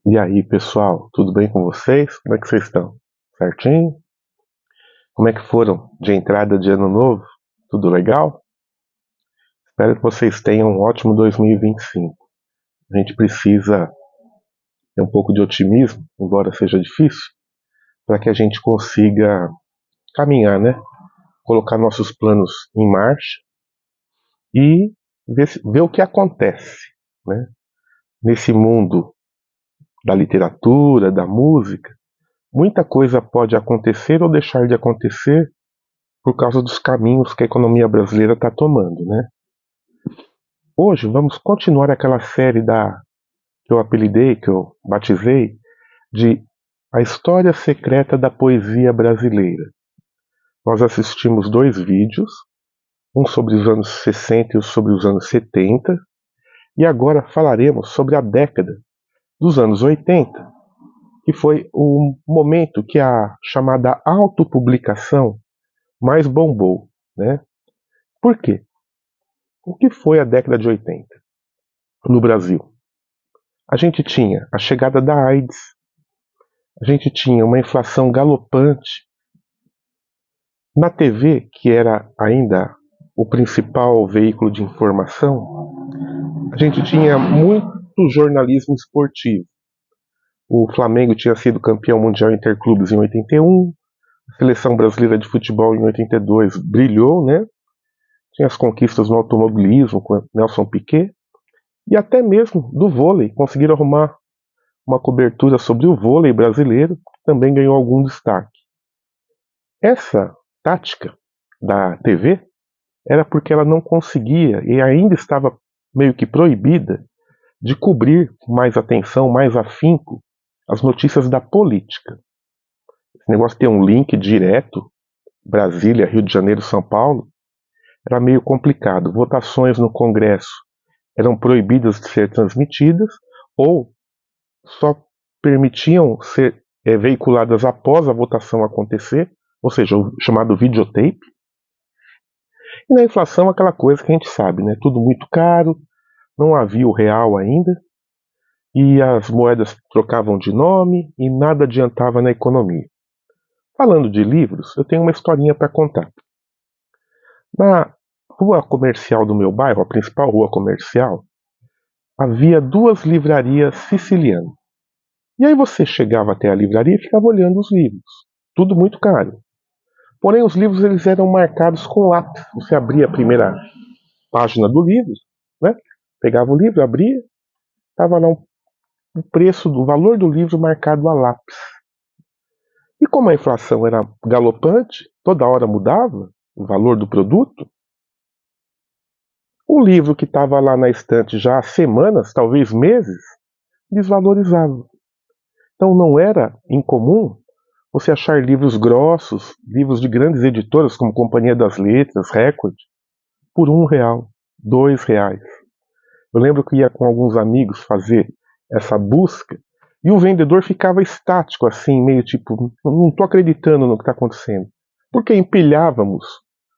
E aí, pessoal, tudo bem com vocês? Como é que vocês estão? Certinho? Como é que foram de entrada de ano novo? Tudo legal? Espero que vocês tenham um ótimo 2025. A gente precisa ter um pouco de otimismo, embora seja difícil, para que a gente consiga caminhar, né? Colocar nossos planos em marcha e ver o que acontece, né? Nesse mundo da literatura, da música, muita coisa pode acontecer ou deixar de acontecer por causa dos caminhos que a economia brasileira está tomando, né? Hoje vamos continuar aquela série que eu apelidei, que eu batizei, de A História Secreta da Poesia Brasileira. Nós assistimos dois vídeos, um sobre os anos 60 e outro sobre os anos 70, e agora falaremos sobre a década dos anos 80, que foi o momento que a chamada autopublicação mais bombou, né? Por quê? O que foi a década de 80 no Brasil? A gente tinha a chegada da AIDS, a gente tinha uma inflação galopante. Na TV, que era ainda o principal veículo de informação, a gente tinha muito jornalismo esportivo. O Flamengo tinha sido campeão mundial interclubes em 81, a seleção brasileira de futebol em 82 brilhou, né? Tinha as conquistas no automobilismo com Nelson Piquet, e até mesmo do vôlei, conseguiram arrumar uma cobertura sobre o vôlei brasileiro, que também ganhou algum destaque. Essa tática da TV era porque ela não conseguia e ainda estava meio que proibida de cobrir com mais atenção, mais afinco, as notícias da política. Esse negócio de ter um link direto, Brasília, Rio de Janeiro, São Paulo, era meio complicado. Votações no Congresso eram proibidas de ser transmitidas ou só permitiam ser veiculadas após a votação acontecer, ou seja, o chamado videotape. E na inflação, aquela coisa que a gente sabe, né? Tudo muito caro, não havia o real ainda, e as moedas trocavam de nome e nada adiantava na economia. Falando de livros, eu tenho uma historinha para contar. Na rua comercial do meu bairro, a principal rua comercial, havia duas livrarias sicilianas. E aí você chegava até a livraria e ficava olhando os livros. Tudo muito caro. Porém, os livros eles eram marcados com lápis. Você abria a primeira página do livro, né? Pegava o livro, abria, estava lá o preço do valor do livro marcado a lápis. E como a inflação era galopante, toda hora mudava o valor do produto, o livro que estava lá na estante já há semanas, talvez meses, desvalorizava. Então não era incomum você achar livros grossos, livros de grandes editoras como Companhia das Letras, Record, por R$ 1, R$ 2. Eu lembro que ia com alguns amigos fazer essa busca e o vendedor ficava estático, assim, meio tipo, não estou acreditando no que está acontecendo. Porque empilhávamos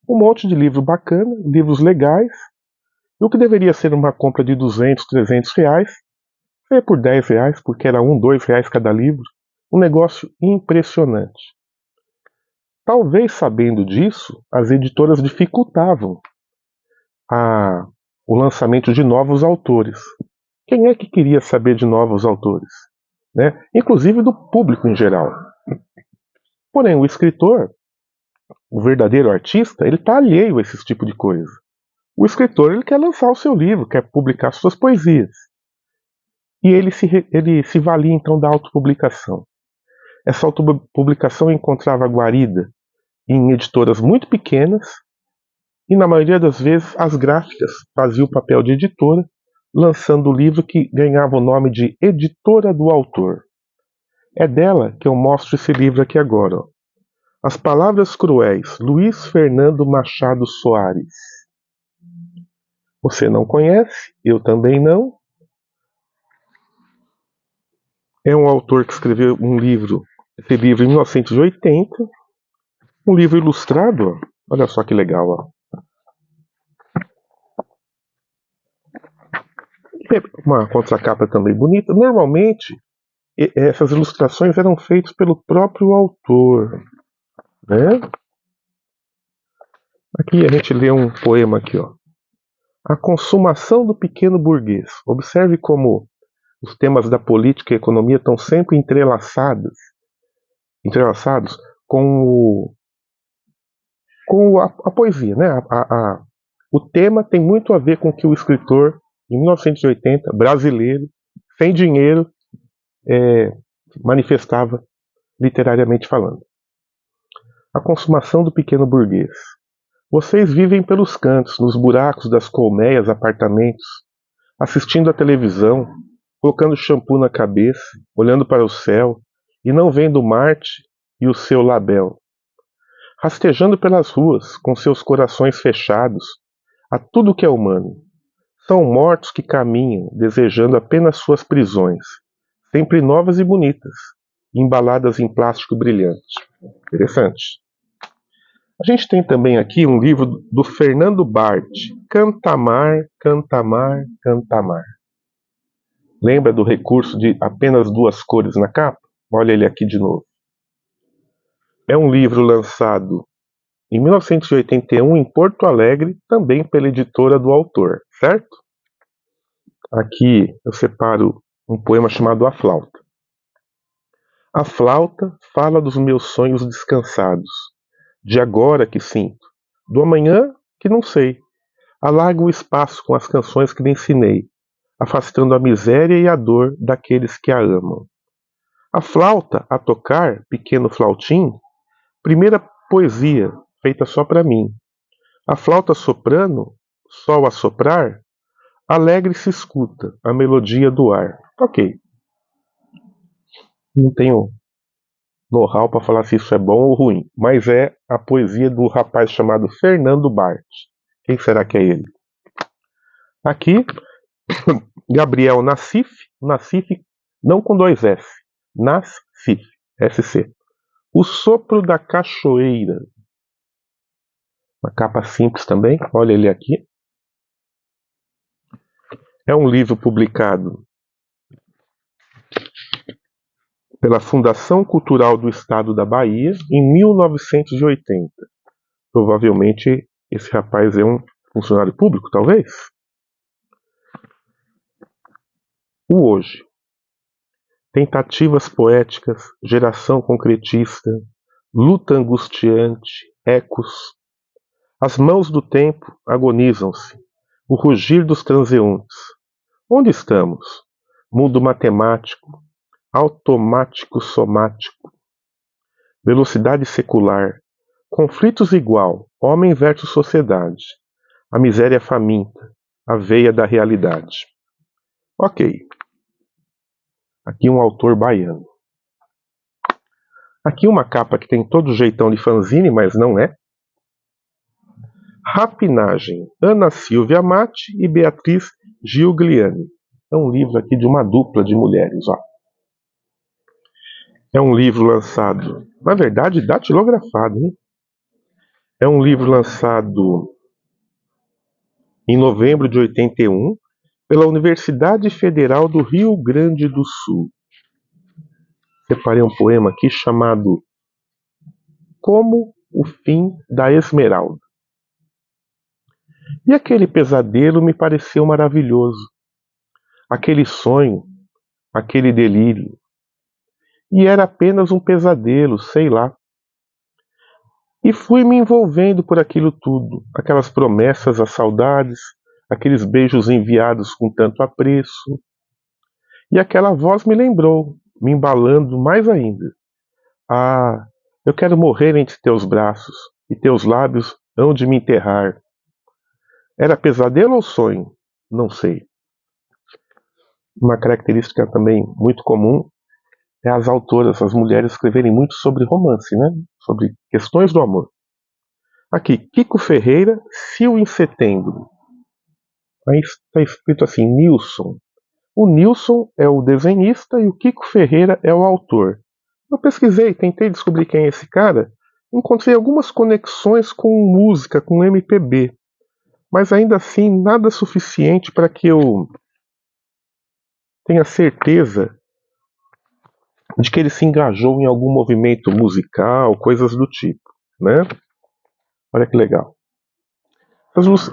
um monte de livro bacana, livros legais, e o que deveria ser uma compra de R$ 200, R$ 300, foi por R$ 10, porque era R$ 1, R$ 2 cada livro. Um negócio impressionante. Talvez sabendo disso, as editoras dificultavam a, o lançamento de novos autores. Quem é que queria saber de novos autores? Né? Inclusive do público em geral. Porém, o escritor, o verdadeiro artista, ele está alheio a esse tipo de coisa. O escritor ele quer lançar o seu livro, quer publicar suas poesias. E ele se valia então da autopublicação. Essa autopublicação encontrava guarida em editoras muito pequenas e, na maioria das vezes, as gráficas faziam o papel de editora, lançando o livro que ganhava o nome de Editora do Autor. É dela que eu mostro esse livro aqui agora. Ó. As Palavras Cruéis, Luiz Fernando Machado Soares. Você não conhece, eu também não. É um autor que escreveu esse livro em 1980, um livro ilustrado, ó. Olha só que legal. Ó. Uma contracapa também bonita. Normalmente, essas ilustrações eram feitas pelo próprio autor, né? Aqui a gente lê um poema aqui, ó. A consumação do pequeno burguês. Observe como os temas da política e economia estão sempre entrelaçados com a poesia, né? O tema tem muito a ver com o que o escritor, em 1980, brasileiro, sem dinheiro, manifestava literariamente falando. A consumação do pequeno burguês. Vocês vivem pelos cantos, nos buracos das colmeias, apartamentos, assistindo à televisão, colocando shampoo na cabeça, olhando para o céu e não vendo Marte e o seu label. Rastejando pelas ruas, com seus corações fechados a tudo que é humano. São mortos que caminham, desejando apenas suas prisões, sempre novas e bonitas, embaladas em plástico brilhante. Interessante. A gente tem também aqui um livro do Fernando Bart, Cantamar, Cantamar, Cantamar. Lembra do recurso de apenas 2 cores na capa? Olha ele aqui de novo. É um livro lançado em 1981 em Porto Alegre, também pela editora do autor, certo? Aqui eu separo um poema chamado A Flauta. A flauta fala dos meus sonhos descansados, de agora que sinto, do amanhã que não sei. Alarga o espaço com as canções que lhe ensinei, afastando a miséria e a dor daqueles que a amam. A flauta a tocar, pequeno flautim, primeira poesia feita só para mim. A flauta soprano, sol a soprar, alegre se escuta a melodia do ar. Ok. Não tenho know-how para falar se isso é bom ou ruim, mas é a poesia do rapaz chamado Fernando Bart. Quem será que é ele? Aqui, Gabriel Nassif, Nassif não com 2 S, Nassif, SC. O Sopro da Cachoeira. Uma capa simples também, olha ele aqui. É um livro publicado pela Fundação Cultural do Estado da Bahia em 1980. Provavelmente esse rapaz é um funcionário público, talvez? O Hoje. Tentativas poéticas, geração concretista, luta angustiante, ecos. As mãos do tempo agonizam-se, o rugir dos transeuntes. Onde estamos? Mundo matemático, automático somático, velocidade secular, conflitos igual, homem versus sociedade, a miséria faminta, a veia da realidade. Ok. Aqui um autor baiano. Aqui uma capa que tem todo o jeitão de fanzine, mas não é. Rapinagem, Ana Silvia Mate e Beatriz Giugliani. É um livro aqui de uma dupla de mulheres. Ó. É um livro lançado, na verdade, datilografado. Hein? É um livro lançado em novembro de 81 pela Universidade Federal do Rio Grande do Sul. Separei um poema aqui chamado Como o Fim da Esmeralda. E aquele pesadelo me pareceu maravilhoso. Aquele sonho, aquele delírio. E era apenas um pesadelo, sei lá. E fui me envolvendo por aquilo tudo, aquelas promessas, as saudades, aqueles beijos enviados com tanto apreço. E aquela voz me lembrou, me embalando mais ainda. Ah, eu quero morrer entre teus braços, e teus lábios hão de me enterrar. Era pesadelo ou sonho? Não sei. Uma característica também muito comum é as autoras, as mulheres escreverem muito sobre romance, né? Sobre questões do amor. Aqui, Kiko Ferreira, Sil em Setembro. Aí está escrito assim, Nilson. O Nilson é o desenhista e o Kiko Ferreira é o autor. Eu pesquisei, tentei descobrir quem é esse cara, encontrei algumas conexões com música, com MPB, mas ainda assim nada suficiente para que eu tenha certeza de que ele se engajou em algum movimento musical, coisas do tipo, né? Olha que legal.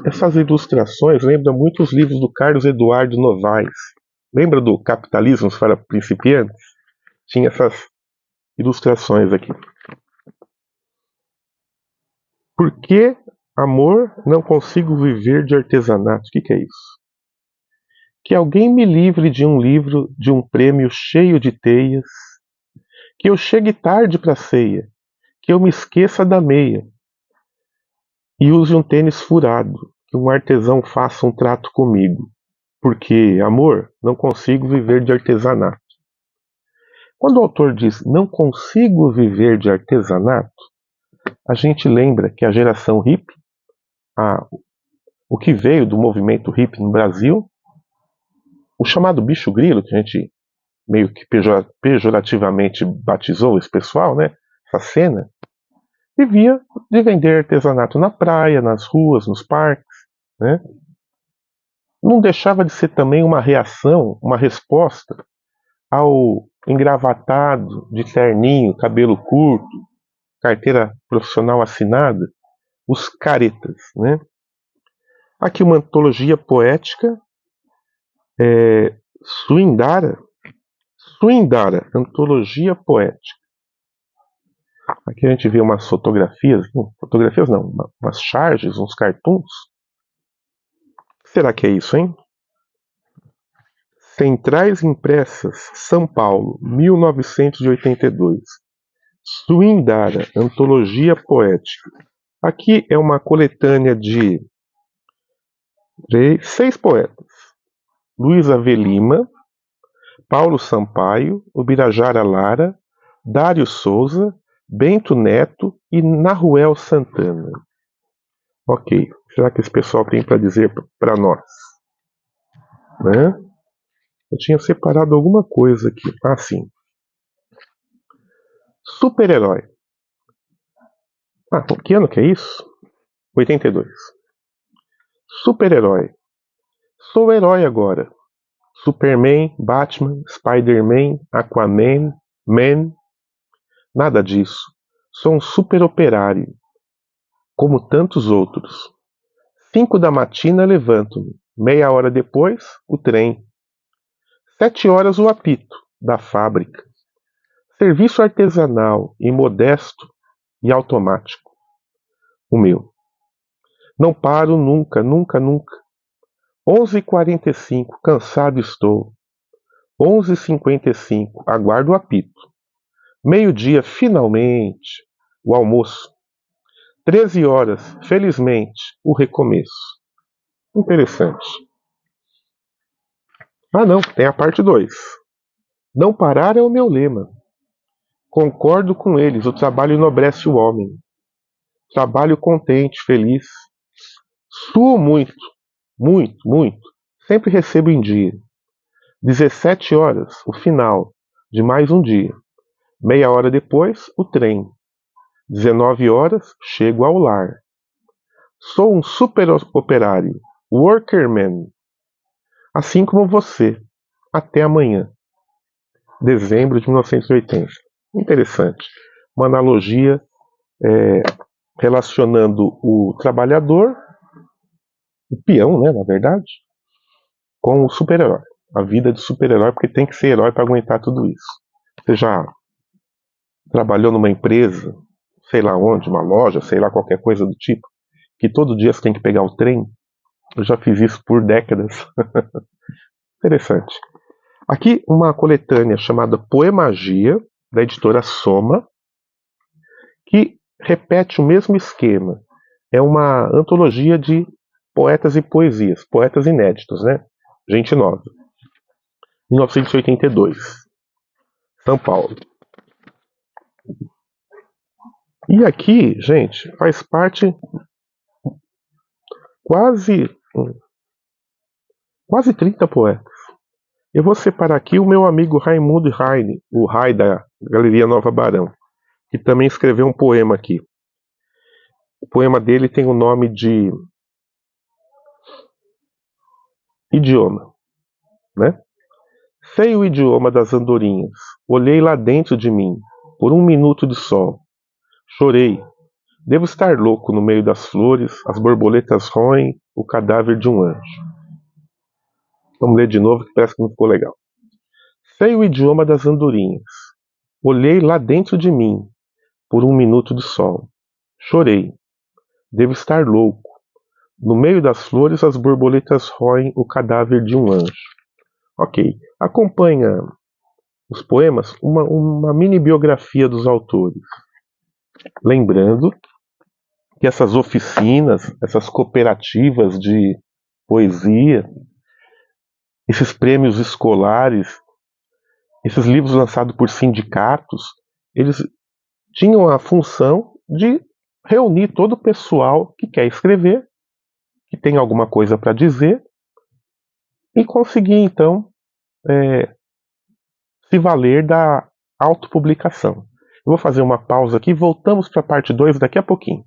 Essas ilustrações lembram muito os livros do Carlos Eduardo Novaes. Lembra do Capitalismo para Principiantes? Tinha essas ilustrações aqui. Por que, amor, não consigo viver de artesanato? O que é isso? Que alguém me livre de um livro, de um prêmio cheio de teias, que eu chegue tarde para a ceia, que eu me esqueça da meia e use um tênis furado, que um artesão faça um trato comigo. Porque, amor, não consigo viver de artesanato. Quando o autor diz não consigo viver de artesanato, a gente lembra que a geração hippie, o que veio do movimento hippie no Brasil, o chamado bicho grilo, que a gente meio que pejorativamente batizou esse pessoal, né? Essa cena, vivia de vender artesanato na praia, nas ruas, nos parques, né? Não deixava de ser também uma reação, uma resposta ao engravatado, de terninho, cabelo curto, carteira profissional assinada, os caretas, né? Aqui uma antologia poética, Swindara, antologia poética. Aqui a gente vê umas fotografias não, umas charges, uns cartoons. O que será que é isso, hein? Centrais Impressas, São Paulo, 1982. Swindara, antologia poética. Aqui é uma coletânea de 6 poetas. Luiz Ave Lima, Paulo Sampaio, Ubirajara Lara, Dário Souza, Bento Neto e Naruel Santana. Ok, será que esse pessoal tem para dizer para nós? Né? Eu tinha separado alguma coisa aqui. Ah, sim. Super-herói. Ah, que ano que é isso? 82. Super-herói. Sou herói agora. Superman, Batman, Spider-Man, Aquaman, Man. Nada disso. Sou um super-operário, como tantos outros. 5 da matina levanto-me. Meia hora depois, o trem. 7 horas o apito da fábrica. Serviço artesanal e modesto e automático. O meu. Não paro nunca, nunca, nunca. 11h45, cansado estou. 11h55, aguardo o apito. Meio-dia, finalmente, o almoço. 13 horas, felizmente, o recomeço. Interessante. Ah, não, tem a parte 2. Não parar é o meu lema. Concordo com eles, o trabalho enobrece o homem. Trabalho contente, feliz. Suo muito, muito, muito. Sempre recebo em dia. 17 horas, o final de mais um dia. Meia hora depois, o trem. 19 horas, chego ao lar. Sou um super operário, workerman. Assim como você. Até amanhã. Dezembro de 1980. Interessante. Uma analogia relacionando o trabalhador, o peão, né, na verdade, com o super-herói. A vida de super-herói, porque tem que ser herói para aguentar tudo isso. Você já trabalhou numa empresa, sei lá onde, uma loja, sei lá, qualquer coisa do tipo, que todo dia você tem que pegar o trem? Eu já fiz isso por décadas. Interessante. Aqui uma coletânea chamada Poemagia, da editora Soma, que repete o mesmo esquema. É uma antologia de poetas e poesias, poetas inéditos, né? Gente nova. 1982, São Paulo. E aqui, gente, faz parte quase 30 poetas. Eu vou separar aqui o meu amigo Raimundo Heine, o Rai da Galeria Nova Barão, que também escreveu um poema aqui. O poema dele tem o nome de Idioma, né? Sei o idioma das andorinhas. Olhei lá dentro de mim, por um minuto de sol. Chorei. Devo estar louco no meio das flores, as borboletas roem o cadáver de um anjo. Vamos ler de novo que parece que não ficou legal. Sei o idioma das andorinhas. Olhei lá dentro de mim, por um minuto de sol. Chorei. Devo estar louco. No meio das flores, as borboletas roem o cadáver de um anjo. Ok. Acompanha os poemas uma mini biografia dos autores. Lembrando que essas oficinas, essas cooperativas de poesia, esses prêmios escolares, esses livros lançados por sindicatos, eles tinham a função de reunir todo o pessoal que quer escrever, que tem alguma coisa para dizer, e conseguir, então, se valer da autopublicação. Eu vou fazer uma pausa aqui e voltamos para a parte 2 daqui a pouquinho.